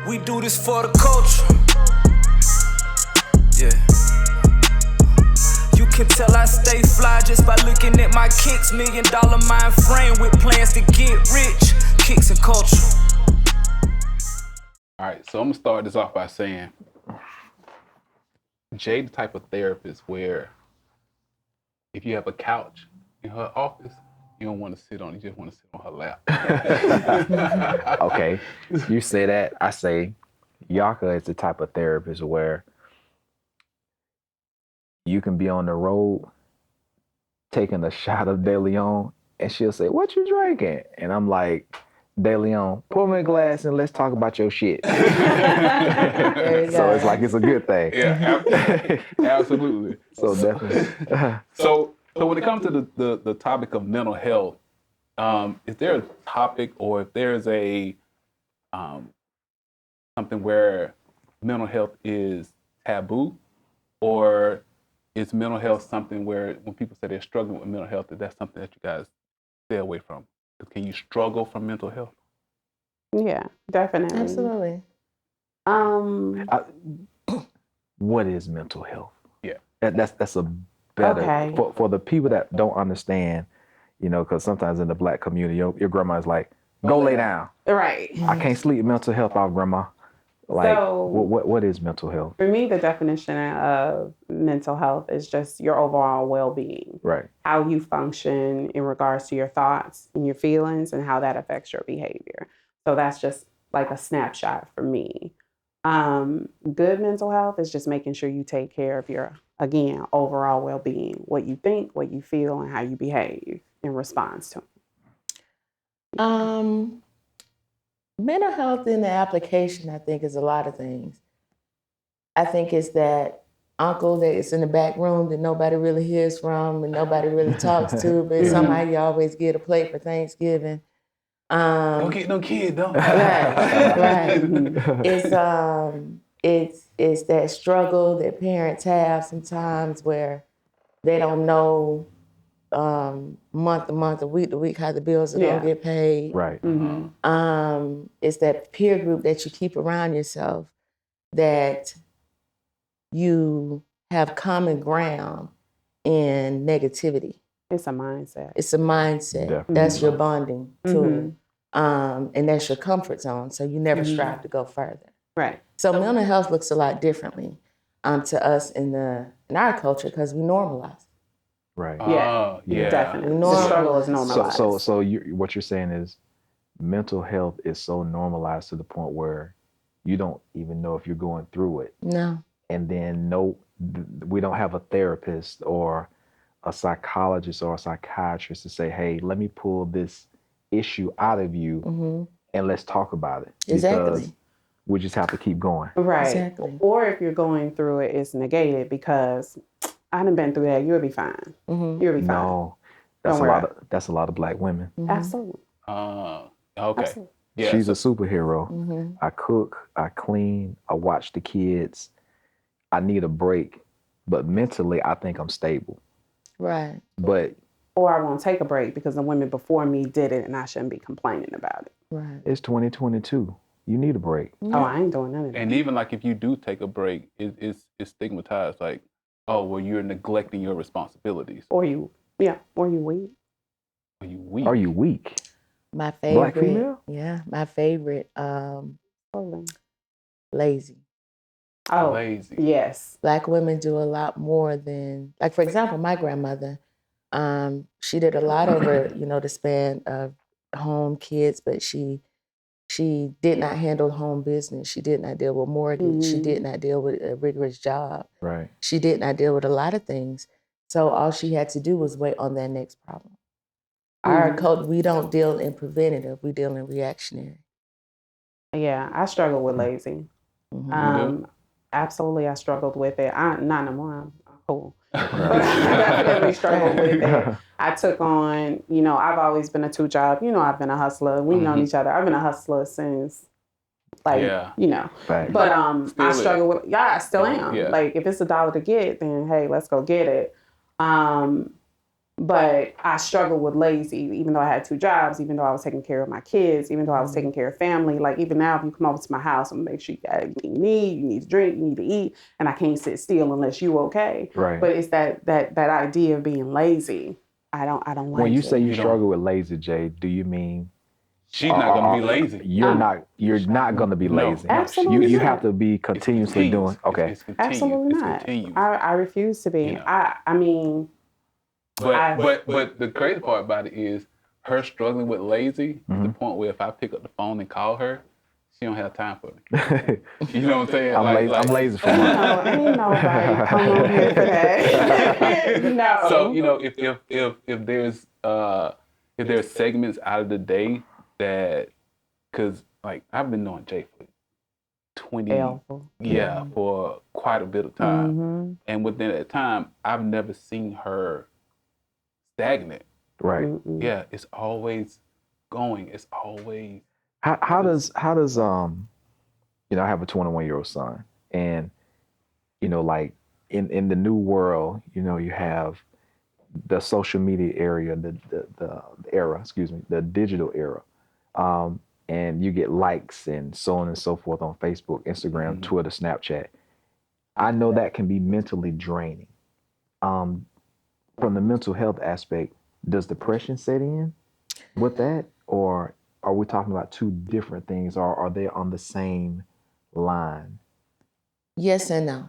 We do this for the culture. Yeah. You can tell I stay fly just by looking at my kicks. $1 million mind frame with plans to get rich. Kicks and culture. All right, so I'm gonna start this off by saying, Jay, the type of therapist where if you have a couch in her office, you don't want to sit on it, you just want to sit on her lap. Okay, you say that. I say Yaka is the type of therapist where you can be on the road taking a shot of De Leon and she'll say, "What you drinking?" And I'm like, "De Leon, pour me a glass and let's talk about your shit." So it's like it's a good thing. Yeah, absolutely. So definitely. So when it comes to the topic of mental health, is there a topic or if there's a something where mental health is taboo, or is mental health something where when people say they're struggling with mental health, that's something that you guys stay away from? Can you struggle from mental health? Yeah, definitely. Absolutely. What is mental health? Yeah, that's a better Okay. for the people that don't understand, because sometimes in the Black community, your grandma's like, "Go lay down." Right. I can't sleep. Mental health off, grandma. Like, So- what is mental health? For me, the definition of mental health is just your overall well-being. Right. How you function in regards to your thoughts and your feelings and how that affects your behavior. So that's just like a snapshot for me. Good mental health is just making sure you take care of your, again, overall well-being, what you think, what you feel, and how you behave in response to it. Mental health in the application, I think, is a lot of things. I think it's that uncle that is in the back room that nobody really hears from and nobody really talks to, but somehow you always get a plate for Thanksgiving. Don't get no kid, don't. Right. It's that struggle that parents have sometimes where they don't know month to month, or week to week how the bills are gonna get paid. Right. It's that peer group that you keep around yourself that you have common ground in negativity. It's a mindset. It's a mindset. Definitely. That's your bonding tool. And that's your comfort zone. So you never strive to go further. Right. So mental health looks a lot differently to us in our culture because we normalize. Right. Yeah. Definitely. Normal. The struggle is normalized. So what you're saying is mental health is so normalized to the point where you don't even know if you're going through it. No. And then we don't have a therapist or a psychologist or a psychiatrist to say, "Hey, let me pull this issue out of you and let's talk about it." Exactly. Because we just have to keep going. Right. Exactly. Or if you're going through it, it's negated because I done been through that. You'll be fine. You'll be fine. No, that's Don't worry. that's a lot of Black women. Absolutely. Okay. Absolutely. Yeah. She's a superhero. I cook, I clean, I watch the kids. I need a break, but mentally, I think I'm stable. Right. But Or I won't take a break because the women before me did it and I shouldn't be complaining about it. Right. it's 2022. You need a break. Oh, I ain't doing none of that. And even like if you do take a break, it's stigmatized like, oh, well, you're neglecting your responsibilities. Or you weak. Are you weak? Are you weak? My favorite. Black female? Yeah. My favorite. Lazy. Oh, lazy? yes. Black women do a lot more than, like, for example, my grandmother, she did a lot over, the span of home, kids, but she did not handle home business. She did not deal with mortgage. She did not deal with a rigorous job. Right. She did not deal with a lot of things. So all she had to do was wait on that next problem. Our code, we don't deal in preventative, we deal in reactionary. Yeah, I struggle with lazy. Absolutely, I struggled with it. Not no more. I'm cool. But I definitely struggled with it. I took on, I've always been a two-job. I've been a hustler. We've known each other. I've been a hustler since, Facts. But I struggle with, I still am. Yeah. Like, if it's $1 to get, then, hey, let's go get it. But I struggled with lazy, even though I had 2 jobs, even though I was taking care of my kids, even though I was taking care of family. Like even now, if you come over to my house, I'm gonna make sure you got everything you need to drink, you need to eat, and I can't sit still unless you okay. Right. But it's that idea of being lazy. I don't like When you it. say you struggle with lazy, Jay, do you mean She's not gonna be lazy. you're not gonna be lazy? Absolutely You not. have to be continuously doing. Okay. It's continuous. Absolutely It's not. continuous. I refuse to be. You know. I mean, But the crazy part about it is her struggling with lazy to the point where if I pick up the phone and call her, she don't have time for me. You know what I'm saying? I'm lazy for no, mine. ain't nobody come on here for that. No. So if there's segments out of the day that, because like I've been knowing Jay for 20 for quite a bit of time, and within that time I've never seen her stagnant. Right. Yeah, it's always going. It's always. How does I have a 21-year-old son, and like in the new world, you have the social media area, the era, the digital era, and you get likes and so on and so forth on Facebook, Instagram, Twitter, Snapchat. I know that can be mentally draining. From the mental health aspect, does depression set in with that, or are we talking about two different things, or are they on the same line? Yes and no.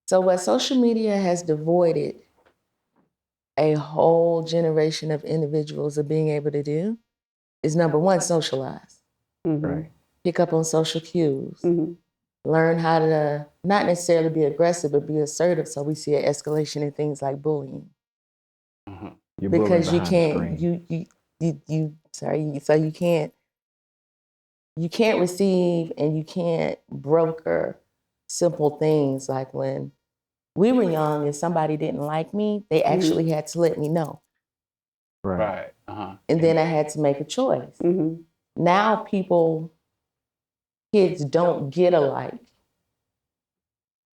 So what social media has devoided a whole generation of individuals of being able to do is, number one, socialize. Right. Pick up on social cues. Mm-hmm. Learn how to not necessarily be aggressive, but be assertive. So we see an escalation in things like bullying. You're Because you bullying behind the can't, so you can't receive and you can't broker simple things. Like when we were young, if somebody didn't like me, they actually had to let me know. Right. And then I had to make a choice. Now kids don't get a like.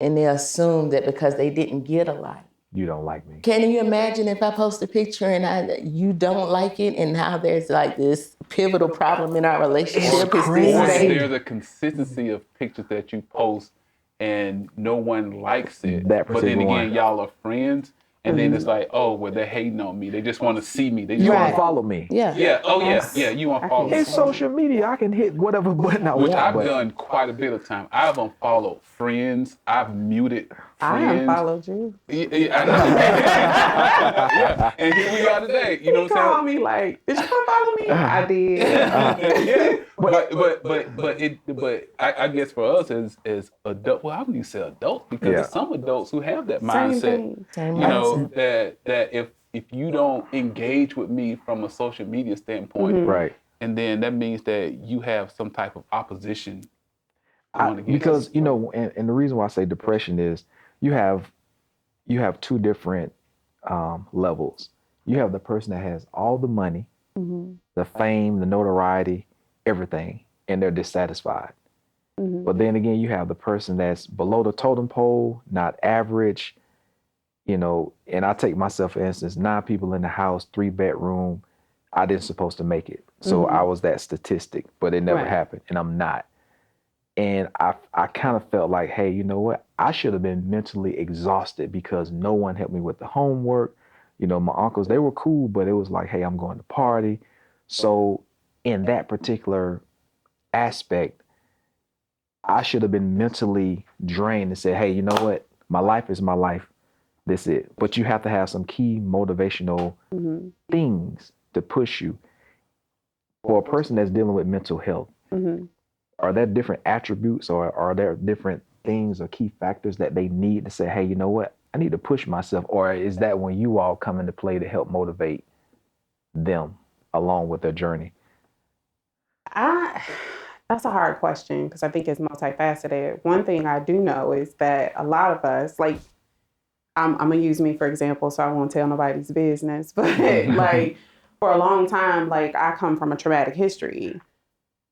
And they assume that because they didn't get a like, you don't like me. Can you imagine if I post a picture and you don't like it, and now there's like this pivotal problem in our relationship? Or there's a consistency of pictures that you post and no one likes it. But then again, y'all are friends. And then it's like, oh, well, they're hating on me. They just want to see me. They just want to follow me. Yeah. Oh, yeah. You want to follow me. It's social media. I can hit whatever button I want. Which I've done quite a bit of time. I've unfollowed friends. I've muted friends. I unfollowed you. I know. Yeah. And here we are today. You know what I'm saying? Call me like, did you unfollow me? I did. Yeah. But I guess for us as adults, well, I wouldn't even say adults, because there's some adults who have that mindset. Same you know, mindset. that if you don't engage with me from a social media standpoint, right, and then that means that you have some type of opposition. Because and the reason why I say depression is you have two different levels. You have the person that has all the money, the fame, the notoriety, everything, and they're dissatisfied. But then again, you have the person that's below the totem pole, not average, and I take myself, for instance, 9 people in the house, 3-bedroom, I didn't supposed to make it. So I was that statistic, but it never happened, and I'm not. And I kind of felt like, hey, you know what? I should have been mentally exhausted because no one helped me with the homework. My uncles, they were cool, but it was like, hey, I'm going to party. So in that particular aspect, I should have been mentally drained and said, hey, you know what? My life is my life. That's it. But you have to have some key motivational things to push you. For a person that's dealing with mental health, are there different attributes, or are there different things or key factors that they need to say, hey, you know what? I need to push myself? Or is that when you all come into play to help motivate them along with their journey? That's a hard question because I think it's multifaceted. One thing I do know is that a lot of us, like, I'm going to use me for example, so I won't tell nobody's business, but like for a long time, like I come from a traumatic history.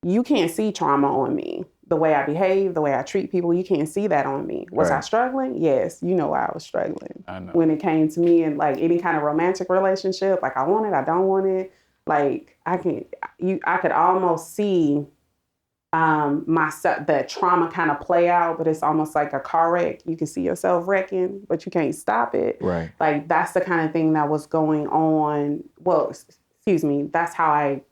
You can't see trauma on me. the way I behave, the way I treat people, you can't see that on me. Was I struggling? Yes, you know I was struggling. I know. When it came to me and like any kind of romantic relationship, like I want it, I don't want it. Like I could almost see the trauma kind of play out, but it's almost like a car wreck. You can see yourself wrecking, but you can't stop it. Right. Like that's the kind of thing that was going on. Well, excuse me. That's how I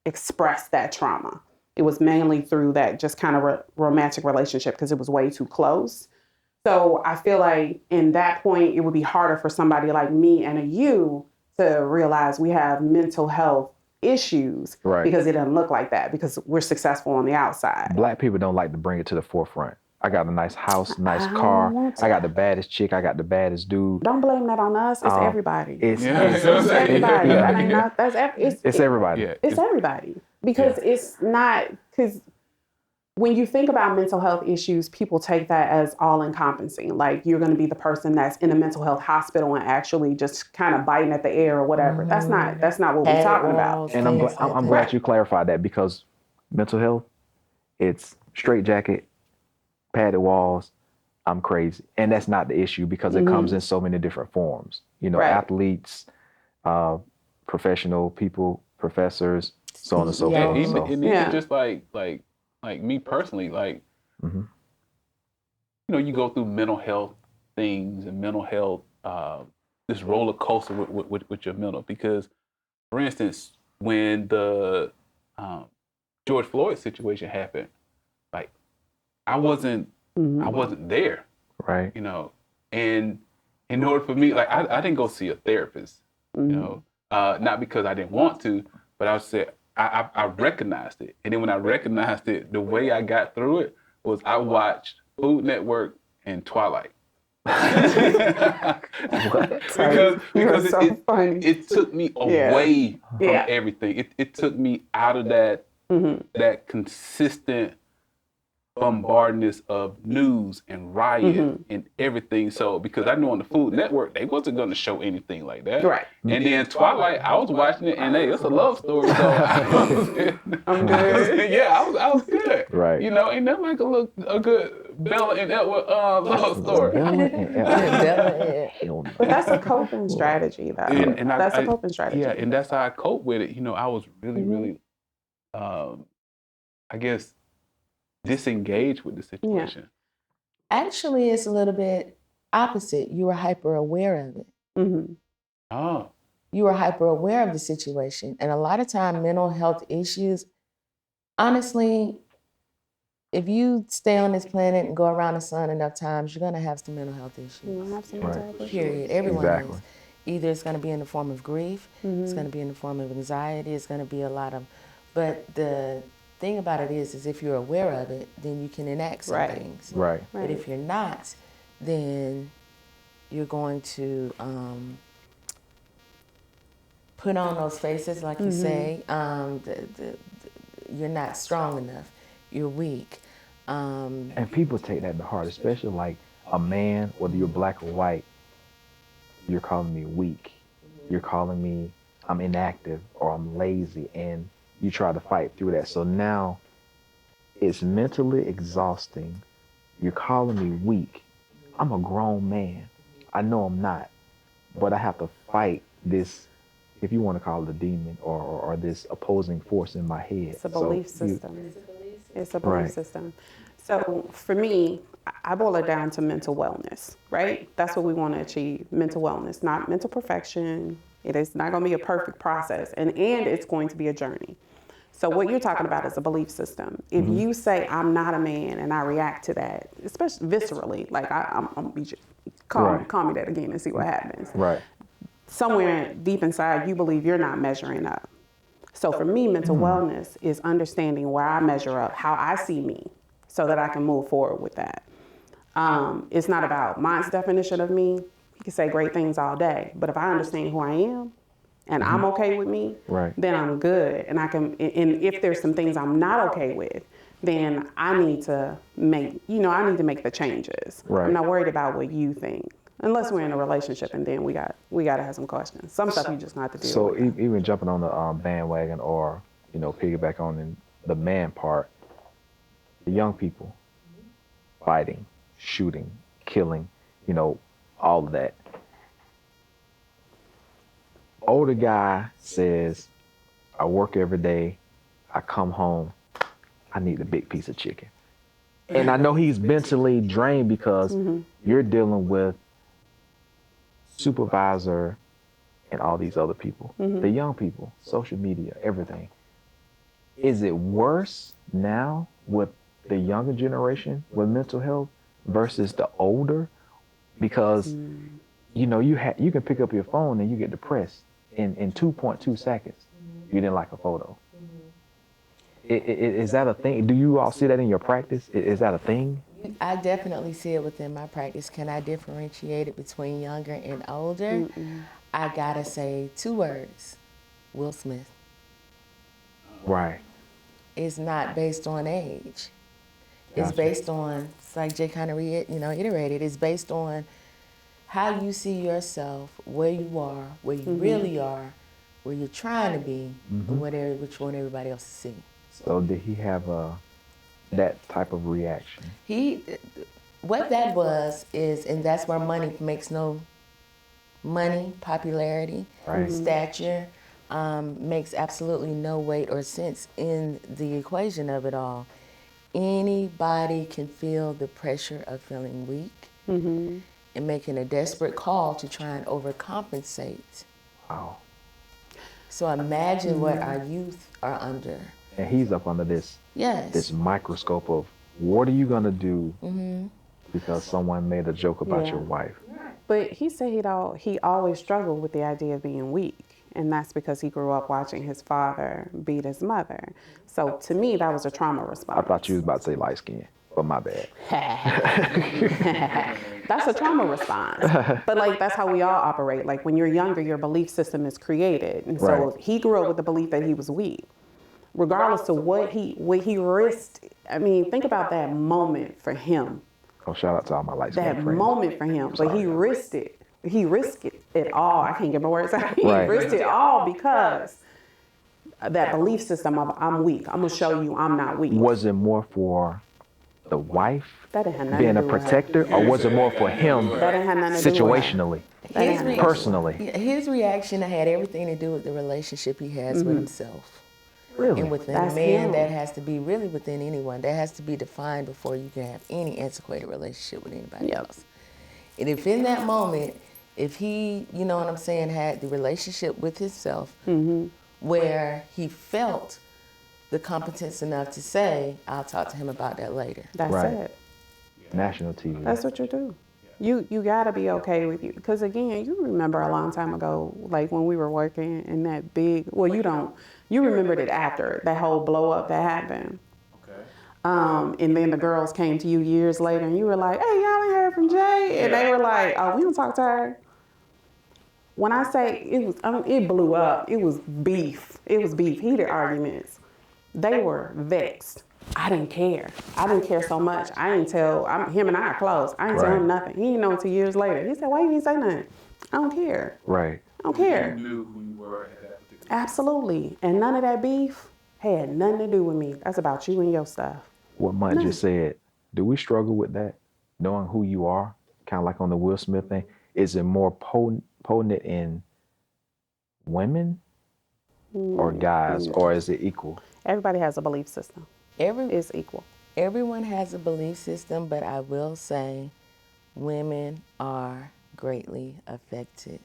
expressed that trauma. It was mainly through that just kind of romantic relationship because it was way too close. So I feel like in that point, it would be harder for somebody like me and you to realize we have mental health issues because it doesn't look like that because we're successful on the outside. Black people don't like to bring it to the forefront. I got a nice house, nice car. I got the baddest chick. I got the baddest dude. Don't blame that on us. It's everybody. It's everybody. Yeah. That ain't not, it's everybody. Yeah, it's everybody. Because it's not, because when you think about mental health issues, people take that as all encompassing. Like you're going to be the person that's in a mental health hospital and actually just kind of biting at the air or whatever. That's not what we're talking about. And I'm glad you clarified that because mental health, it's straight jacket, padded walls, I'm crazy. And that's not the issue because it comes in so many different forms. You know, athletes, professional people, professors, so on and so forth. Even just like me personally, like, you know, you go through mental health things and mental health, this roller coaster with your mental. Because, for instance, when the George Floyd situation happened, like, I wasn't there, right? You know, and in order for me, like, I didn't go see a therapist, you know, not because I didn't want to, but I recognized it. And then when I recognized it, the way I got through it was I watched Food Network and Twilight. because it took me away from everything. It took me out of that consistent bombardness of news and riot and everything. So because I know on the Food Network they wasn't going to show anything like that. Right. And then Twilight, I was watching it and hey, it's a love story. So I'm good. I was good. Right. You know, ain't nothing like a good Bella and Edward love story. But that's a coping strategy, though. And that's a coping strategy. Yeah, and that's how I cope with it. You know, I was really, I guess, disengaged with the situation. Actually, it's a little bit opposite. You were hyper aware of it. Oh. You were hyper aware of the situation. And a lot of time, mental health issues, honestly, if you stay on this planet and go around the sun enough times, you're going to have some mental health issues. You're going to have some mental health issues. Period. Everyone is. Either it's going to be in the form of grief, it's going to be in the form of anxiety, it's going to be a lot of, but the thing about it is if you're aware of it, then you can enact some things. Right. But if you're not, then you're going to put on those faces, like you say. You're not strong enough. You're weak. And people take that to heart, especially like a man, whether you're black or white, you're calling me weak. You're calling me I'm inactive or I'm lazy, and you try to fight through that. So now it's mentally exhausting. You're calling me weak. I'm a grown man. I know I'm not, but I have to fight this, if you want to call it a demon or this opposing force in my head. It's a belief system. It's a belief system. So for me, I boil it down to mental wellness, right? That's what we want to achieve, mental wellness, not mental perfection. It is not going to be a perfect process, and it's going to be a journey. So what you're talking about is a belief system. If you say, I'm not a man, and I react to that, especially viscerally, like I'm going to beat you, call me that again and see what happens. Right. Somewhere deep inside, you believe you're not measuring up. So for me, mental wellness is understanding where I measure up, how I see me, so that I can move forward with that. It's not about mine's definition of me. You can say great things all day, but if I understand who I am and I'm okay with me, then I'm good. And and if there's some things I'm not okay with, then I need to make the changes. I'm not worried about what you think. Unless we're in a relationship, and then we got to have some questions. Some stuff you just not have to deal with. So even jumping on the bandwagon, or piggyback on the man part, the young people fighting, shooting, killing, you know, all of that. Older guy says, I work every day, I come home, I need a big piece of chicken. And I know he's mentally drained because you're dealing with supervisor and all these other people, the young people, social media, everything. Is it worse now with the younger generation with mental health versus the older? Because you know you can pick up your phone and you get depressed in 2.2 seconds. You didn't like a photo. Is that a thing? Do you all see that in your practice? Is that a thing? I definitely see it within my practice. Can I differentiate it between younger and older? I gotta say 2 words: Will Smith. Right. It's not based on age. It's based on, like Jay kind of iterated, it's based on how you see yourself, where you are, where you really are, where you're trying to be, and which one everybody else is seeing. So did he have that type of reaction? What that was is, and that's where money makes no money, popularity, stature, makes absolutely no weight or sense in the equation of it all. Anybody can feel the pressure of feeling weak and making a desperate call to try and overcompensate. Wow. So imagine what our youth are under. And he's up under this microscope of what are you gonna do because someone made a joke about your wife. But he said he always struggled with the idea of being weak. And that's because he grew up watching his father beat his mother. So to me, that was a trauma response. I thought you was about to say light skin, but my bad. That's a trauma response. But like, that's how we all operate. Like when you're younger, your belief system is created. And so he grew up with the belief that he was weak. Regardless of what he risked. I mean, think about that moment for him. Oh, shout out to all my light skin friends. That moment for him. But he risked it. He risked it all. I can't get my words out. He risked it all because that belief system of I'm weak. I'm going to show you I'm not weak. Was it more for the wife that didn't have nothing being to a do with protector, or was it more for him that didn't have nothing to do with situationally, personally? His reaction had everything to do with the relationship he has with himself. Really? And within a man, that has to be really within anyone. That has to be defined before you can have any antiquated relationship with anybody else. And if in that moment, if he, you know what I'm saying, had the relationship with himself where he felt the competence enough to say, I'll talk to him about that later. That's it. National TV. That's what you do. You gotta be okay with you. Because again, you remember a long time ago, like when we were working in that big, well, you remembered it after that whole blow up that happened. And then the girls came to you years later and you were like, hey, y'all ain't heard from Jay? And they were like, oh, we don't talk to her. When I say it blew up, it was beef. It was beef, heated arguments. They were vexed. I didn't care. I didn't care so much. I didn't tell, him and I are close. I didn't tell him nothing. He didn't know until years later. He said, why you didn't say nothing? I don't care. Right. I don't care. You knew who you were at that particular Absolutely. And none of that beef had nothing to do with me. That's about you and your stuff. What Munt just said, do we struggle with that? Knowing who you are, kind of like on the Will Smith thing? Is it more potent in women or guys, or is it equal? Everybody has a belief system. It's equal. Everyone has a belief system, but I will say women are greatly affected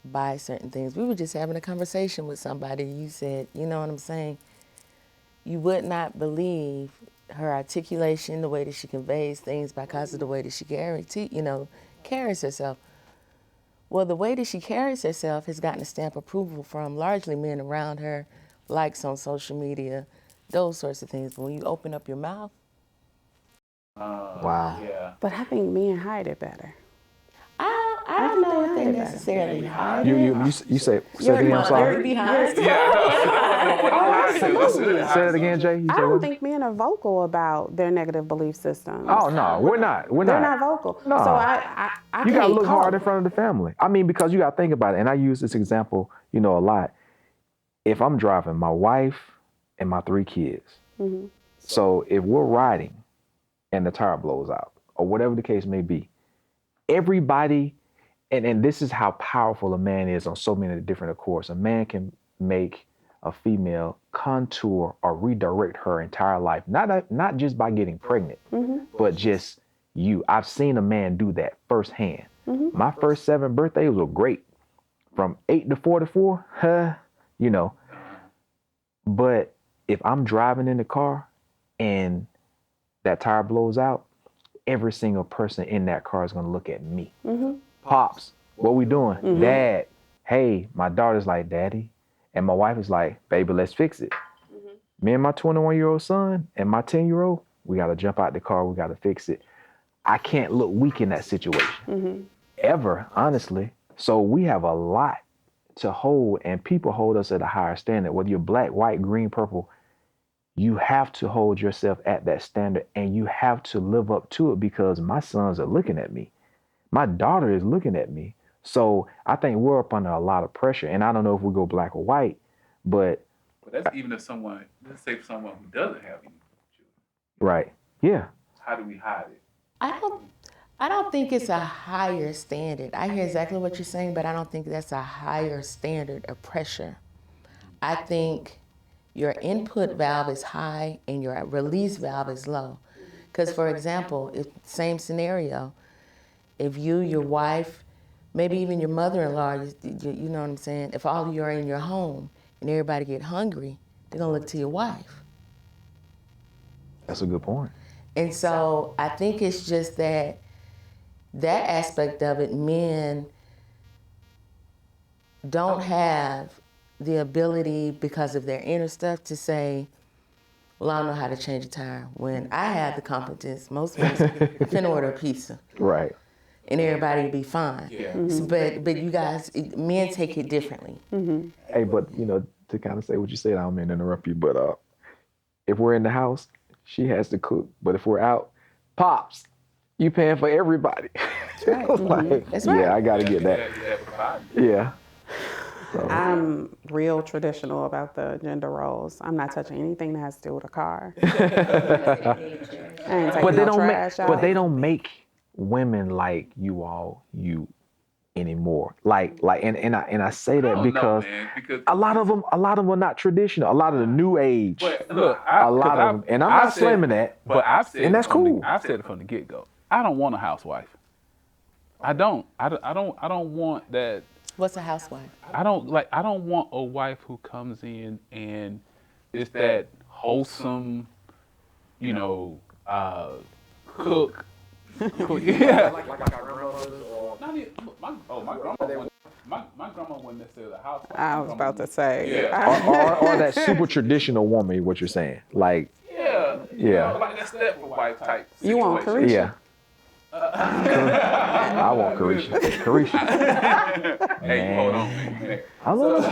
by certain things. We were just having a conversation with somebody. You said, you know what I'm saying? You would not believe her articulation, the way that she conveys things because of the way that she carries herself. Well, the way that she carries herself has gotten a stamp of approval from largely men around her, likes on social media, those sorts of things. But when you open up your mouth. Wow. Yeah. But I think men hide it better. I don't know if they necessarily hide it. You say it again, I'm sorry. Behind Say it again, Jay. I don't think men are vocal about their negative belief systems. Oh, no, we're not. They're not vocal. No. So I You got to can't look hard cope. in front of the family. I mean, because you got to think about it. And I use this example, a lot. If I'm driving my wife and my 3 kids, So if we're riding and the tire blows out, or whatever the case may be, everybody, and this is how powerful a man is on so many different accords. A man can make a female contour or redirect her entire life, not just by getting pregnant, but just you. I've seen a man do that firsthand. My first 7 birthdays were great, from 8 to 44, you know. But if I'm driving in the car and that tire blows out, every single person in that car is gonna look at me. Pops, what we doing? Dad, hey, my daughter's like, Daddy. And my wife is like, baby, let's fix it. Me and my 21-year-old son and my 10-year-old, we gotta jump out the car, we gotta fix it. I can't look weak in that situation, ever, honestly. So we have a lot to hold, and people hold us at a higher standard. Whether you're black, white, green, purple, you have to hold yourself at that standard, and you have to live up to it, because my sons are looking at me. My daughter is looking at me. So I think we're up under a lot of pressure, and I don't know if we go black or white, but that's even if someone, let's say someone who doesn't have any children. Right. Yeah. How do we hide it? I don't think it's a higher standard. I hear exactly what you're saying, but I don't think that's a higher standard of pressure. I think your input valve is high and your release valve is low. Because, for example, if same scenario, if you, your wife, maybe even your mother-in-law, you know what I'm saying, if all of you are in your home and everybody get hungry, they're gonna look to your wife. That's a good point. And so I think it's just that aspect of it, men don't have the ability, because of their inner stuff, to say, well, I don't know how to change a tire. When I have the competence, most of us can order a pizza. Right. And everybody will be fine. Yeah. But you guys, men take it differently. Hey, but you know, to kind of say what you said, I don't mean to interrupt you, but if we're in the house, she has to cook. But if we're out, Pops, you paying for everybody. That's right. Like, That's right. Yeah, I gotta get that. Yeah. So. I'm real traditional about the gender roles. I'm not touching anything that has to do with a car. I ain't taking no trash out. But they don't make women like you anymore. Like, and I say that because a lot of them are not traditional. A lot of the new age. But look, and I'm not slamming that. But I've said, and that's cool. I've said it from the get-go. I don't want a housewife. I don't want that. What's a housewife? I don't want a wife who comes in and is that wholesome, you know, cook. Yeah. Like our grandmothers or my grandma wasn't necessarily a housewife. I was about to say. Yeah. or that super traditional woman, what you're saying. Like, yeah. You know, like that stepwife type situation. You want Carisha? Yeah. I want Carisha. Hey, hold on, man. I love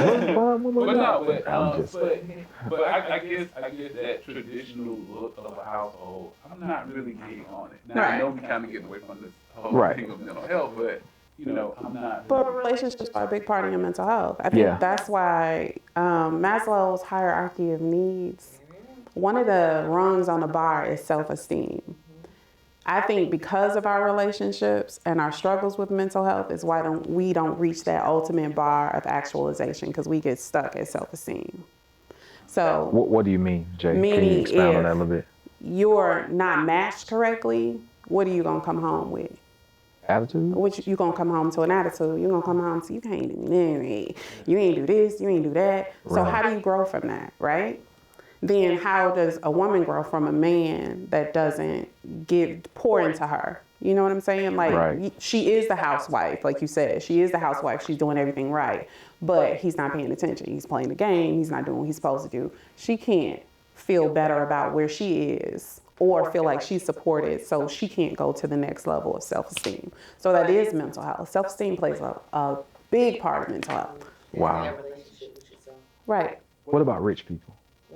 but I guess that traditional look of a household, I'm not really big on it. Now, I know we kind of getting away from this whole thing of mental health, but, you know, I'm not. But relationships are a big part of your mental health. I think that's why Maslow's hierarchy of needs, one of the rungs on the bar is self-esteem. I think because of our relationships and our struggles with mental health is why we don't reach that ultimate bar of actualization, because we get stuck at self-esteem. So what do you mean, Jay? Can you expound on that a little bit? You're not matched correctly, what are you going to come home with? Attitude? Which you going to come home to an attitude. You're going to come home to, you can't do this, you ain't do this, you ain't do that. So how do you grow from that, right? Then how does a woman grow from a man that doesn't pour into her? You know what I'm saying? Like, she is the housewife, like you said. She is the housewife. She's doing everything right. But he's not paying attention. He's playing the game. He's not doing what he's supposed to do. She can't feel better about where she is or feel like she's supported, so she can't go to the next level of self-esteem. So that is mental health. Self-esteem plays a big part of mental health. Wow. Right. What about rich people?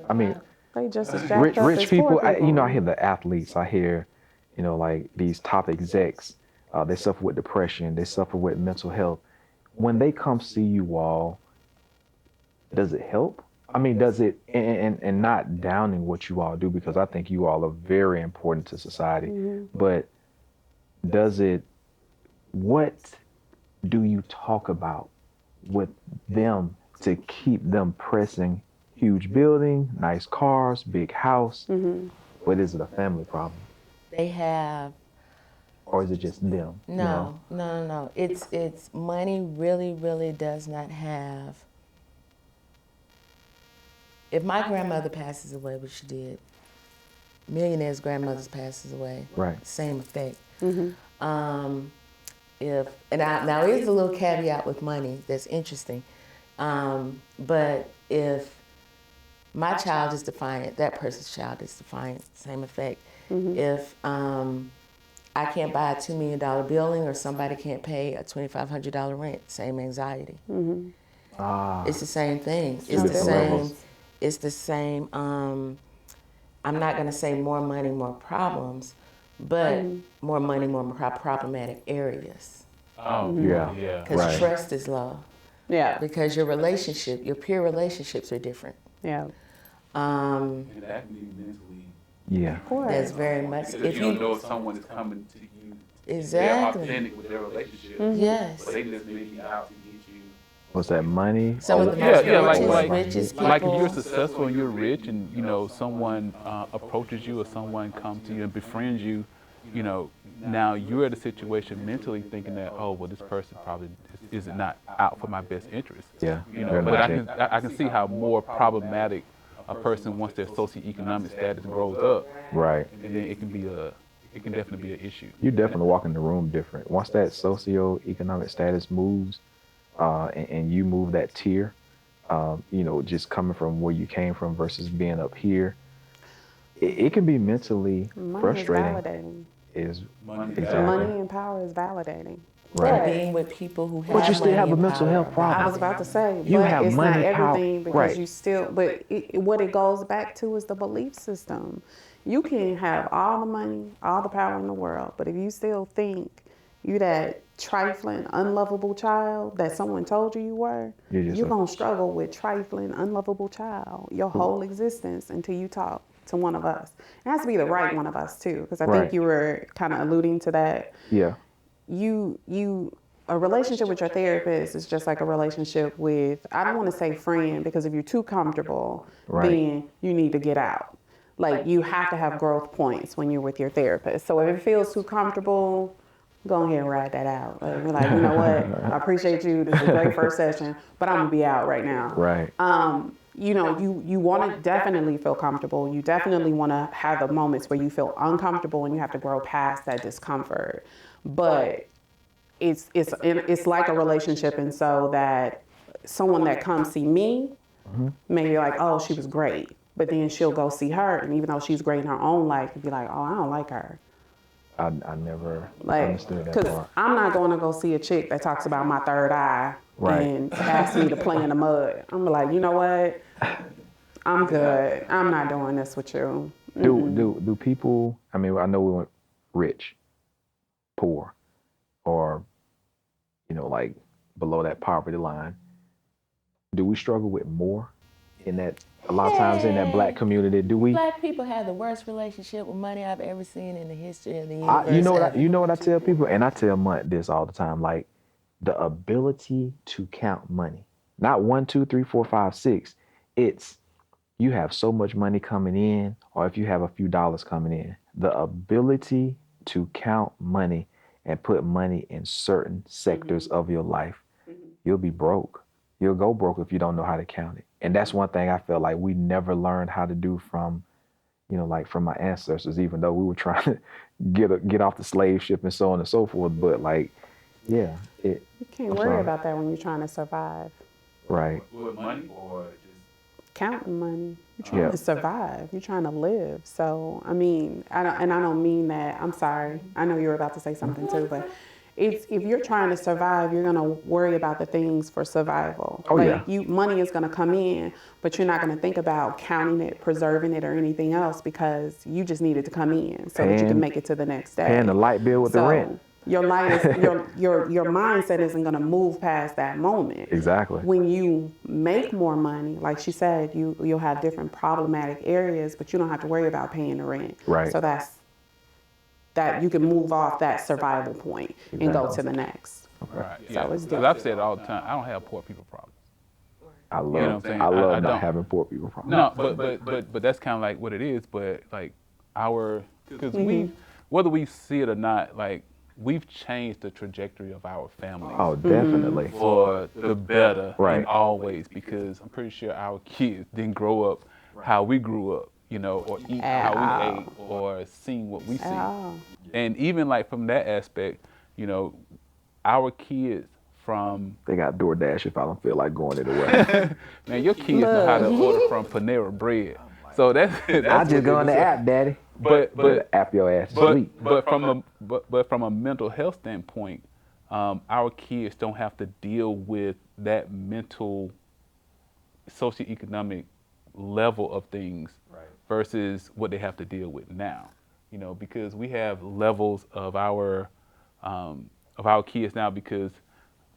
I mean, they just as jacked up rich as poor people. I hear the athletes. I hear, like these top execs. They suffer with depression. They suffer with mental health. When they come see you all, does it help? I mean, does it, and not downing what you all do, because I think you all are very important to society, but does it, what do you talk about with them to keep them pressing huge building, nice cars, big house? But is it a family problem? They have Or is it just them? no. It's money really does not have. If my grandmother passes away, which she did, millionaires' grandmothers passes away, Right. same effect. Now here's a little caveat with money that's interesting, but if my child is defiant, that person's child is defiant, same effect. If I can't buy a $2 million building, or somebody can't pay a $2,500 rent, same anxiety. It's the same thing. It's the same. Levels. It's the same. I'm not going to say more money, more problems, but more money, more problematic areas. Oh, Yeah. yeah. Because Right. trust is low. Yeah. Because your relationship, your peer relationships are different. Yeah. And that can be mentally. Yeah. Of course. That's very much. Because you don't know if someone is coming to you. Exactly. They're authentic with their relationship. Yes. But they just may be out to get you. What's that, money? Some of the Yeah, most yeah, richest people. like if you're successful and you're rich, and you know someone approaches you or someone comes to you and befriends you, you know, now you're at a situation mentally thinking that, oh, well, this person probably is not out for my best interest. Yeah. You know, They're but not I can see how more problematic a person once their socioeconomic status grows up, Right. and then it can definitely be an issue. You definitely walk in the room different. Once that socioeconomic status moves, and you move that tier, you know, just coming from where you came from versus being up here, it can be mentally Money frustrating. is validating. Money, Exactly. Money and power is validating. Right. Being with people who have But you still money have a and mental power. health problem. I was about to say, You but have it's money, not power- everything because right. you still, what it goes back to is the belief system. You can have all the money, all the power in the world, but if you still think you that trifling, unlovable child that someone told you were, you're going to struggle with trifling, unlovable child your whole existence until you talk to one of us. It has to be the right one of us too, because I Right. think you were kind of alluding to that. Yeah. A relationship with your therapist is just like a relationship with, I don't want to say friend, because if you're too comfortable, Right. then you need to get out. Like, you have to have growth points when you're with your therapist. So if it feels too comfortable, go ahead and ride that out. Like, you're like, you know what? I appreciate you. This is a great first session, but I'm gonna be out right now. Right. You know, you want to definitely feel comfortable. You definitely want to have the moments where you feel uncomfortable and you have to grow past that discomfort. But it's like a relationship, and so that someone that comes see me may be like, oh, she was great, but then she'll go see her, and even though she's great in her own life, you'd be like, oh, I don't like her. I never Like, understood that because part. I'm not going to go see a chick that talks about my third eye Right. and ask me to play in the mud. I'm like, you know what? I'm good. I'm not doing this with you. Do people, I mean, I know we went rich, poor, or, you know, like below that poverty line. Do we struggle with more in that, a lot of times in that black community? Do we? Black people have the worst relationship with money I've ever seen in the history of the universe. You know what I tell people, and I tell Munt this all the time, like the ability to count money, not 1, 2, 3, 4, 5, 6. It's you have so much money coming in, or if you have a few dollars coming in, the ability to count money and put money in certain sectors of your life, you'll be broke. You'll go broke if you don't know how to count it. And that's one thing I feel like we never learned how to do from, you know, like from my ancestors, even though we were trying to get off the slave ship and so on and so forth. But like, yeah. You can't worry about that when you're trying to survive. Right. With money or just Counting money. You're trying to survive. You're trying to live. So, I mean, I don't mean that. I'm sorry. I know you were about to say something too, but if you're trying to survive, you're gonna worry about the things for survival. Oh, like yeah. money is gonna come in, but you're not gonna think about counting it, preserving it, or anything else because you just need it to come in so that you can make it to the next day. Paying the light bill with the rent. your light is your mindset isn't going to move past that moment. Exactly. When you make more money, like she said, you'll have different problematic areas, but you don't have to worry about paying the rent. Right. So that you can move off that survival point and go to the next. Right. So Yeah. it's Because different. I've said it all the time. I don't have poor people problems. I love, You know what I'm saying? I love I not don't. having poor people problems. No, but that's kind of like what it is. But like because we, whether we see it or not, like we've changed the trajectory of our families Oh, definitely. for the better Right. in all ways. Because I'm pretty sure our kids didn't grow up how we grew up, you know, or eat how we ate, or seen what we seen. Oh. And even like from that aspect, you know, our kids from They got DoorDash if I don't feel like going anywhere. man, your kids know how to order from Panera Bread. So that's I just go on the app, Daddy. But App your ass to but sleep. but from a mental health standpoint, our kids don't have to deal with that mental socioeconomic level of things versus what they have to deal with now. You know, because we have levels of our kids now. Because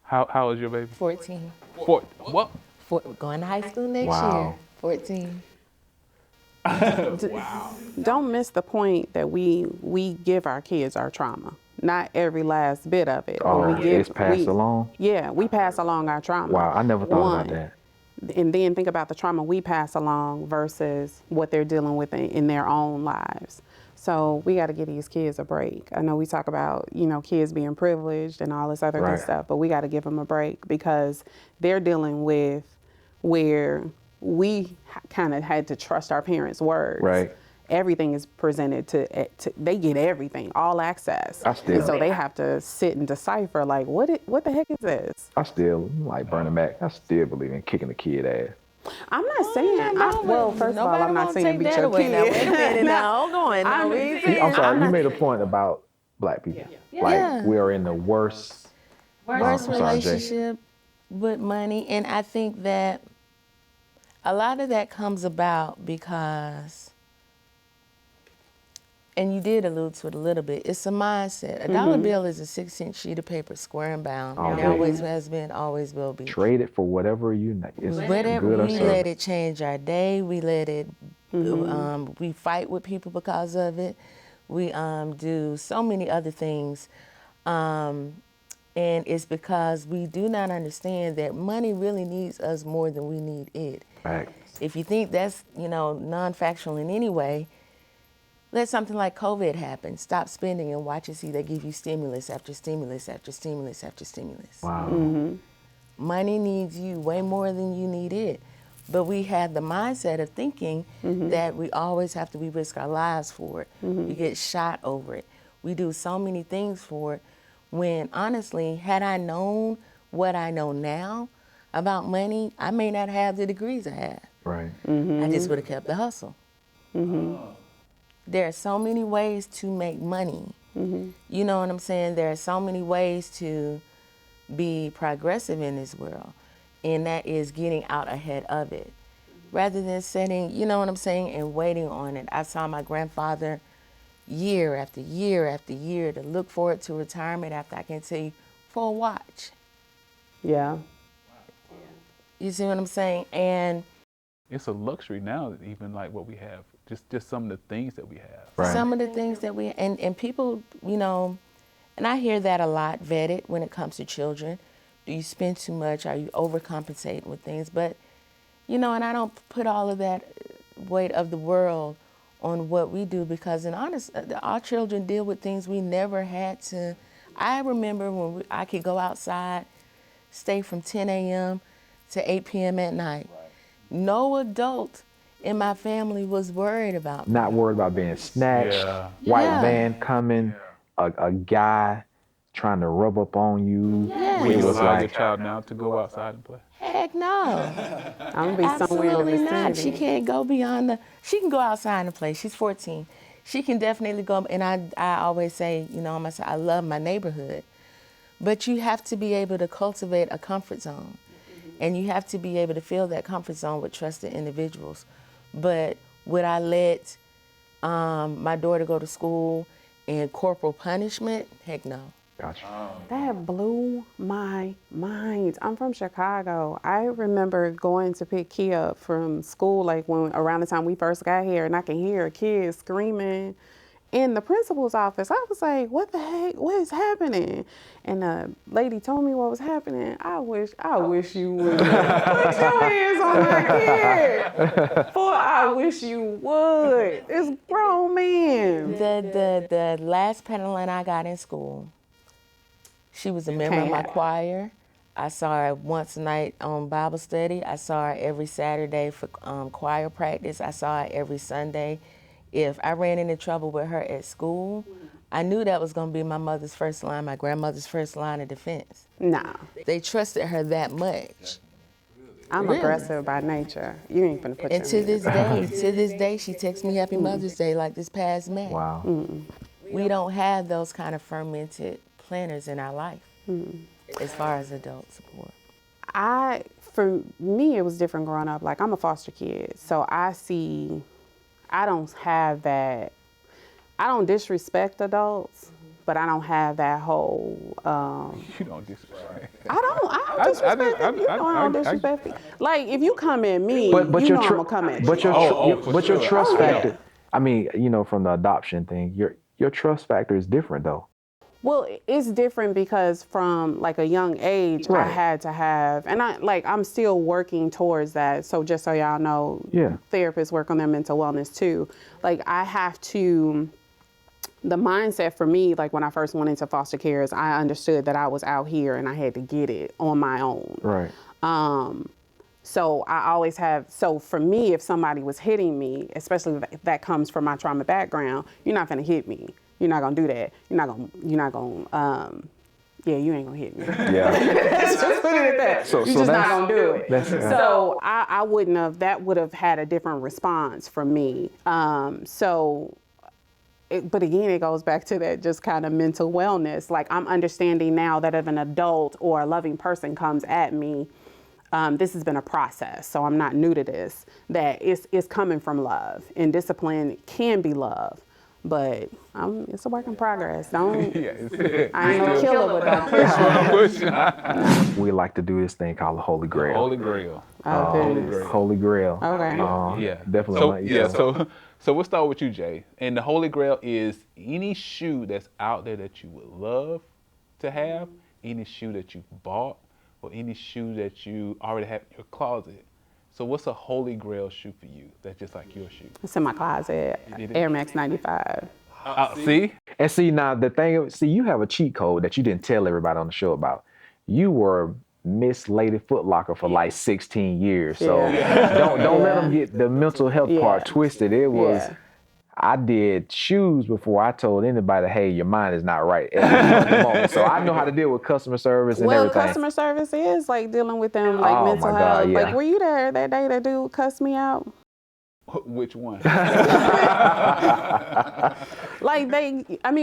how is your baby? 14. What? Going to high school next Wow. year. 14. Don't miss the point that we give our kids our trauma. Not every last bit of it. Oh, But we give, it's passed along? Yeah, we pass along our trauma. Wow, I never thought One. about that. And then think about the trauma we pass along versus what they're dealing with in their own lives. So we got to give these kids a break. I know we talk about, you know, kids being privileged and all this other Right. good stuff, but we got to give them a break because they're dealing with where we kind of had to trust our parents' words. Right. Everything is presented to they get everything, all access. I still- And so they have to sit and decipher, like, what the heck is this? I still, like Bernie Mac, I still believe in kicking the kid ass. I'm not saying, well, first of all, I'm not saying beat your kid. Now, wait a minute now. Hold on. Now, I'm sorry, you made a point about black people. Like, Yeah. we are in the worst Worst I'm sorry, Jay. relationship with money. And I think that a lot of that comes about because, and you did allude to it a little bit, it's a mindset. A dollar bill is a 6-inch sheet of paper, square and bound. Oh, It yeah. always has been, always will be. Trade it for whatever you need. It's Whatever, good or we service. let it change our day. We let it, we fight with people because of it. We do so many other things. And it's because we do not understand that money really needs us more than we need it. Right. If you think that's, you know, non-factual in any way, let something like COVID happen. Stop spending and watch and see they give you stimulus after stimulus after stimulus after stimulus. Wow. Money needs you way more than you need it. But we have the mindset of thinking that we always have to, we risk our lives for it. We get shot over it. We do so many things for it. When honestly, had I known what I know now about money, I may not have the degrees I have. Right. I just would have kept the hustle. There are so many ways to make money. You know what I'm saying? There are so many ways to be progressive in this world, and that is getting out ahead of it. Rather than sitting, you know what I'm saying, and waiting on it. I saw my grandfather year after year after year to look forward to retirement after, I can tell you, for a watch. Yeah. You see what I'm saying? And It's a luxury now, even like what we have, just some of the things that we have. Right. some of the things that we, and people, you know, and I hear that a lot vetted when it comes to children. Do you spend too much? Are you overcompensating with things? But, you know, and I don't put all of that weight of the world on what we do, because in honest, our children deal with things we never had to. I remember when I could go outside, stay from 10 a.m. to 8 p.m. at night. No adult in my family was worried about me. Not worried about being snatched, Yeah. white Yeah. van coming, a guy trying to rub up on you. Yeah. Will It you was allow your like, child now to go outside and play? Heck no. I'm gonna be somewhere in Absolutely the not. vicinity. She can't go beyond the, she can go outside and play. She's 14. She can definitely go, and I always say, you know, I love my neighborhood. But you have to be able to cultivate a comfort zone. And you have to be able to fill that comfort zone with trusted individuals. But would I let my daughter go to school in corporal punishment? Heck no. Gotcha. That blew my mind. I'm from Chicago. I remember going to pick Kia up from school, like when around the time we first got here, and I can hear kids screaming in the principal's office. I was like, what the heck? What is happening? And the lady told me what was happening. I wish you would put your hands on my kid. Boy, I wish you would. It's grown man. The last Petalina I got in school, she was a member of my choir. I saw her once a night on Bible study. I saw her every Saturday for choir practice. I saw her every Sunday. If I ran into trouble with her at school, I knew that was going to be my mother's first line, my grandmother's first line of defense. Nah. They trusted her that much. I'm aggressive by nature. You ain't gonna put And to this day, she texts me Happy Mother's Day like this past May. Wow. We don't have those kind of fermented planners in our life as far as adult support. For me, it was different growing up. Like, I'm a foster kid, so I don't have that. I don't disrespect adults, but I don't have that whole. You don't disrespect. I don't disrespect them. You know I don't disrespect them. Like, if you come at me, you know I'm gonna come at you. But your trust factor. I mean, you know, from the adoption thing, your trust factor is different though. Well, it's different because from like a young age, I had to have, and I'm still working towards that. So just so y'all know, therapists work on their mental wellness too. Like, I have to, the mindset for me, like when I first went into foster care, is I understood that I was out here and I had to get it on my own. Right. So I always have, so for me, if somebody was hitting me, especially if that comes from my trauma background, you're not gonna hit me. You're not gonna do that. You're not gonna, you ain't gonna hit me. Yeah. Let's just put it at that. You're just not gonna do it. So I wouldn't have, that would have had a different response from me. But again, it goes back to that just kind of mental wellness. Like, I'm understanding now that if an adult or a loving person comes at me, this has been a process, so I'm not new to this, that it's coming from love. And discipline can be love, but it's a work in progress. I ain't no killer, but don't push me. We like to do this thing called the Holy Grail. Holy Grail. Holy Grail. Okay. Definitely. So we'll start with you, Jay. And the Holy Grail is any shoe that's out there that you would love to have, any shoe that you bought, or any shoe that you already have in your closet. So what's a Holy Grail shoe for you that's just like your shoe? It's in my closet. Air Max 95. See? And see, now the thing, you have a cheat code that you didn't tell everybody on the show about. You were Miss Lady Foot Locker for like 16 years. So don't let them get the mental health part twisted. It was, I did shoes before I told anybody, hey, your mind is not right at the moment. So I know how to deal with customer service and everything. Well, customer service is like dealing with them, like mental health. Like, were you there that day that dude cussed me out? Which one? Like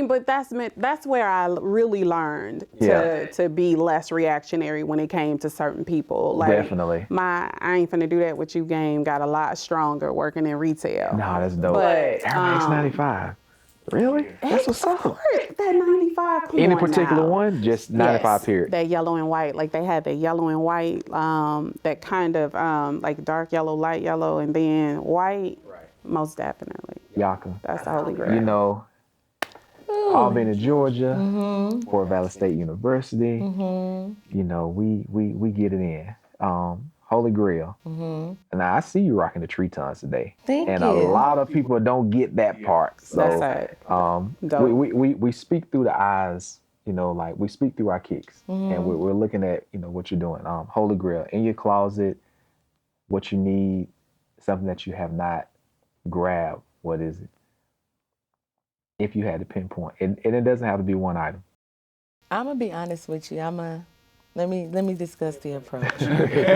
but that's where I really learned to be less reactionary when it came to certain people. Like, definitely. I ain't finna do that with you game got a lot stronger working in retail. No, that's dope. But Air Max 95. Really? That's what's up. That 95. Any particular one? Just 95 period. That yellow and white. Like, they had the yellow and white, that kind of like dark yellow, light yellow, and then white. Right. Most definitely. Yaka. That's the Holy Grail. You know, Albany, Georgia, Fort Valley State University. You know, we get it in. Holy Grail. And I see you rocking the Tretons today. Thank you. And a lot of people don't get that part. So that's it. We speak through the eyes, you know, like we speak through our kicks. And we're looking at, you know, what you're doing. Holy Grail. In your closet, what you need, something that you have not grabbed. What is it? If you had to pinpoint. And it doesn't have to be one item. I'm going to be honest with you. Let me discuss the approach. Therapeutic.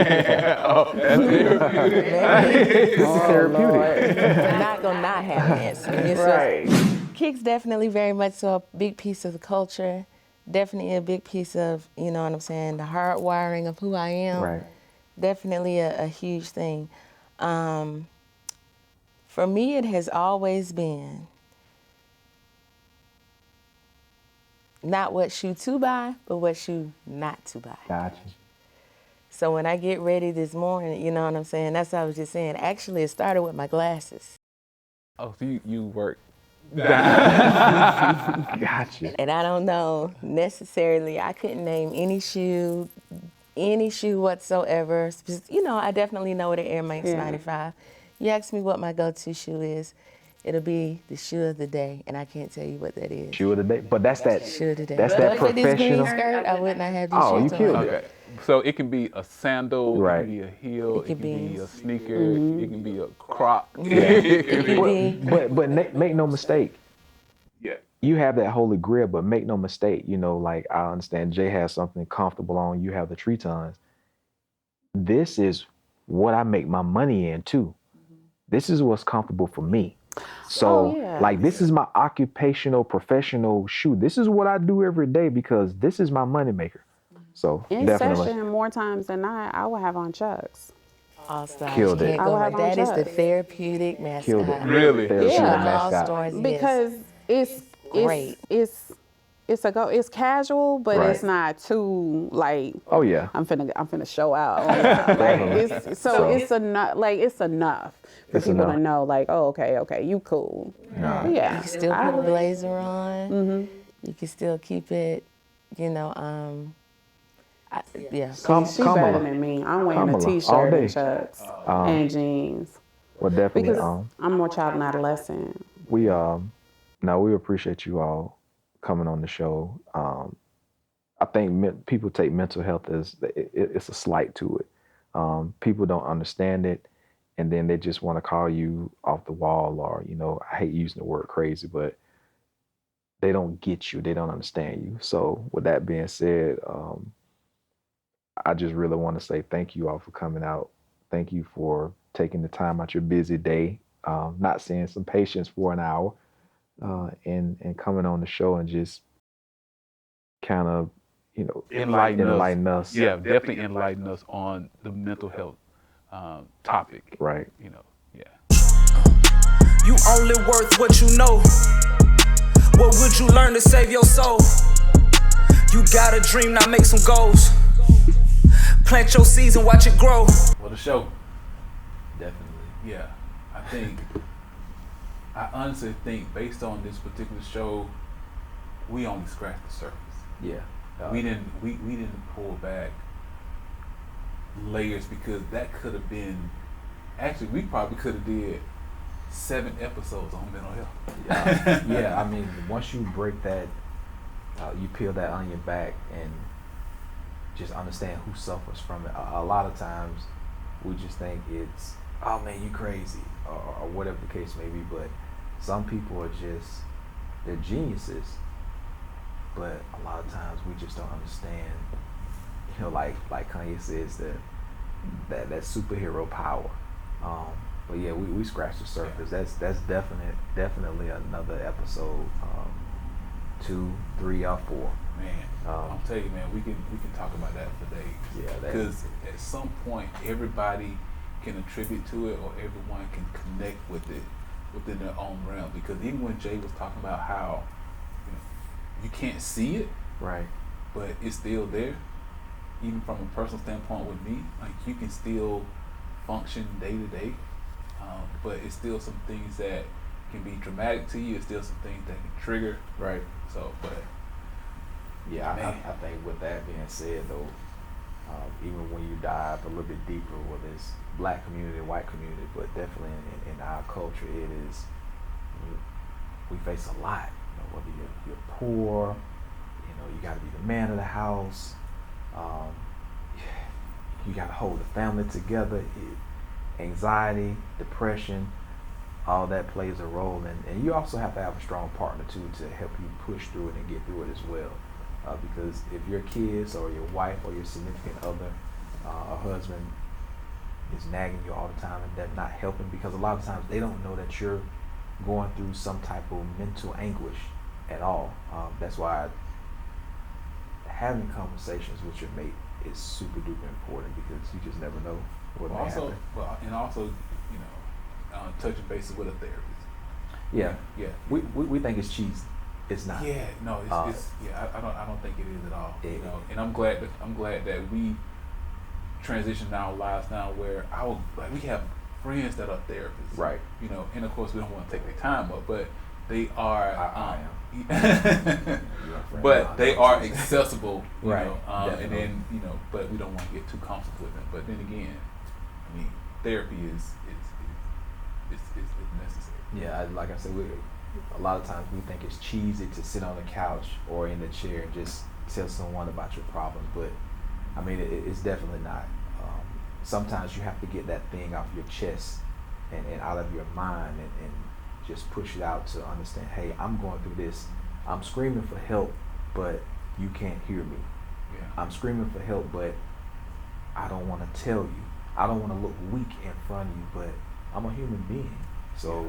I'm not gonna not have an answer. Kicks definitely very much so a big piece of the culture. Definitely a big piece of, you know what I'm saying, the hardwiring of who I am. Right. Definitely a huge thing. For me, it has always been not what shoe to buy, but what shoe not to buy. Gotcha. So when I get ready this morning, you know what I'm saying? That's what I was just saying. Actually, it started with my glasses. Oh, so you work. Gotcha. And I don't know necessarily, I couldn't name any shoe whatsoever. You know, I definitely know what an Air Max 95. You ask me what my go-to shoe is, it'll be the shoe of the day, and I can't tell you what that is. Shoe of the day, but that's that. Shoe of the day. That's that But for this green professional. skirt, I would not have these Oh, shoes you killed on. it. Okay. So it can be a sandal, Right. it can be a heel, it can be a sneaker, Mm-hmm. it can be a croc. It could be. But make no mistake. Yeah. You have that holy grail, but make no mistake. You know, like I understand Jay has something comfortable on. You have the Tretons. This is what I make my money in too. This is what's comfortable for me. So, like, this is my occupational, professional shoe. This is what I do every day because this is my moneymaker. So, In definitely. session, more times than not, I will have on Chucks. All stars. Killed it. Can't I go will right. have on That is the Chucks. therapeutic mascot. Killed it. Really? Therapeutic Yeah. All mascot. stars, yes. Because Great. it's casual, but Right. it's not too like. Oh yeah. I'm finna show out. Like it's enough. Like it's enough for It's people enough. to know. Like, oh, okay, you cool. Nah. Yeah. You can still put a blazer on. You can still keep it, you know, yeah. She Kamala. better than me. I'm wearing Kamala, a all t-shirt day. and Chucks and jeans Well, definitely. because I'm more child and adolescent. We appreciate you all coming on the show. I think people take mental health as it's a slight to it. People don't understand it, and then they just want to call you off the wall, or I hate using the word crazy, but they don't get you. They don't understand you. So with that being said, I just really want to say thank you all for coming out. Thank you for taking the time out your busy day, not seeing some patients for an hour, and coming on the show and just kind of, enlighten us. Yeah, definitely enlighten us on the mental health topic. Right. You only worth what you know. What would you learn to save your soul? You got a dream, now make some goals. Plant your seeds and watch it grow. Well, the show. Definitely. Yeah, I honestly think based on this particular show, we only scratched the surface. Yeah. We didn't pull back layers because that could have been. Actually, we probably could have did 7 episodes on mental health. Yeah, I mean, once you break that, you peel that onion back and just understand who suffers from it. A lot of times, we just think it's, oh man, you crazy, or whatever the case may be. But some people are they're geniuses. But a lot of times we just don't understand, like Kanye says, that superhero power. But yeah, we scratched the surface. That's definitely another episode, 2, 3, or 4. Man, I'll tell you, man, we can talk about that for days. Yeah, because at some point everybody can attribute to it, or everyone can connect with it within their own realm. Because even when Jay was talking about how you can't see it, right, but it's still there. Even from a personal standpoint with me, like you can still function day to day, but it's still some things that can be traumatic to you. It's still some things that can trigger. right. So, but Yeah, man. I think with that being said, though, even when you dive a little bit deeper, whether it's black community, white community, but definitely in our culture, it is, we face a lot. Whether you're poor, you got to be the man of the house. You got to hold the family together. Anxiety, depression, all that plays a role, and you also have to have a strong partner too to help you push through it and get through it as well. Because if your kids or your wife or your significant other or husband is nagging you all the time and that's not helping, because a lot of times they don't know that you're going through some type of mental anguish at all. That's why having conversations with your mate is super duper important, because you just never know what may happen. Also, touching bases with a therapist. Yeah. Yeah. We think it's cheesy. it's not. Yeah, no, it's I don't think it is at all. You know, and I'm glad that we transitioned our lives now where we have friends that are therapists, Right. You know, and of course we don't want to take their time up, but they are. I am. But they are accessible, you Right, know, and definitely. then but we don't want to get too comfortable with them. But then again, I mean, therapy is necessary. Yeah, like I said, a lot of times we think it's cheesy to sit on the couch or in the chair and just tell someone about your problem, but I mean, it's definitely not. Sometimes you have to get that thing off your chest and out of your mind and just push it out to understand, hey, I'm going through this. I'm screaming for help, but you can't hear me. Yeah. I'm screaming for help, but I don't want to tell you. I don't want to look weak in front of you, but I'm a human being. So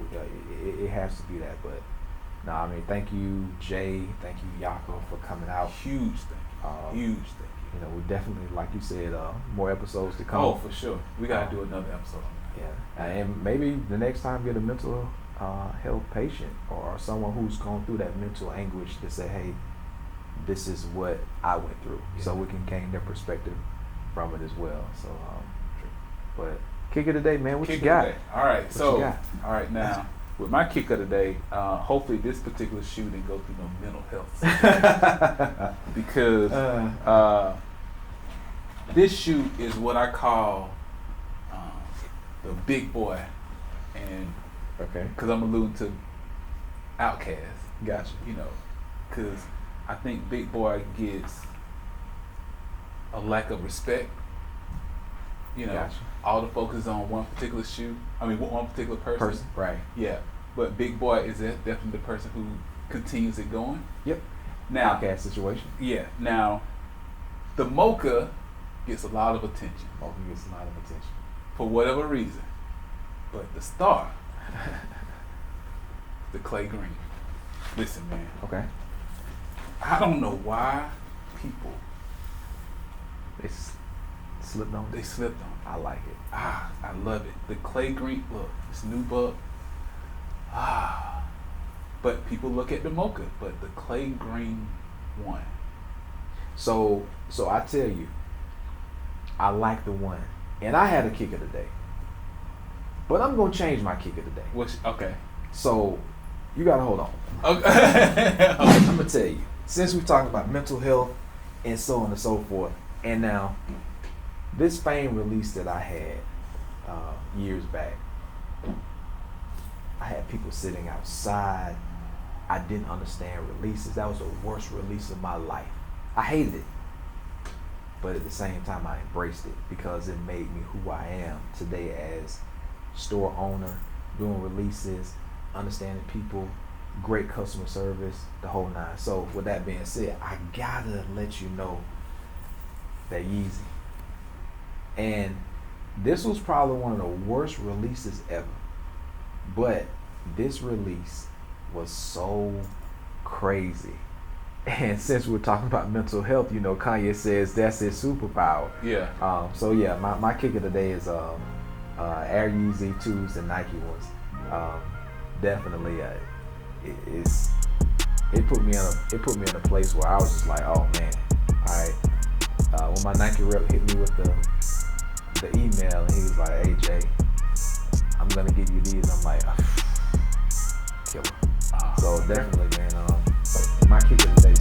it has to be that. But no, I mean, thank you, Jay. Thank you, Yaka, for coming out. Huge thank you. Huge thank you. You know, we definitely, like you said, more episodes to come. Oh, for sure. We gotta do another episode on that. Yeah, and maybe the next time get a mental health patient or someone who's gone through that mental anguish to say, hey, this is what I went through, so we can gain their perspective from it as well. So, but kick of the day, man. What you got? All right, What so you got? all right now with my kick of the day, hopefully this particular shoe didn't go through no mental health because this shoe is what I call the big boy, and Okay. because I'm alluding to Outkast, Gotcha. you know, because I think Big Boy gets a lack of respect. You know, Gotcha. all the focus is on one particular shoe. I mean, one particular person. Right. Yeah, but Big Boy is definitely the person who continues it going. Yep. Now, Outcast situation. yeah. Now, the Mocha gets a lot of attention Oh, he gets a lot of attention. for whatever reason, but the star, the Clay Green. Listen, man. Okay. I don't know why people They slipped on. they slipped on it. I like it. I love it. The Clay Green, look, this new book. But people look at the Mocha, but the Clay Green one. So I tell you, I like the one, and I had a kick of the day, but I'm gonna change my kick of the day. Which okay. So you gotta hold on. Okay. I'm gonna tell you, since we're talking about mental health and so on and so forth, and now this Fame release that I had years back, I had people sitting outside. I didn't understand releases. That was the worst release of my life. I hated it, but at the same time I embraced it because it made me who I am today as store owner, doing releases, understanding people, great customer service, the whole nine. So with that being said, I gotta let you know that Yeezy. And this was probably one of the worst releases ever. But this release was so crazy. And since we're talking about mental health, you know, Kanye says that's his superpower. Yeah. So yeah, my kick of the day is Air Yeezy 2s and Nike ones. Definitely, it put me in a place where I was just like, oh man, all right. When my Nike rep hit me with the email and he was like, hey Jay, I'm gonna give you these. I'm like, killer. So definitely, man. My kick of the day.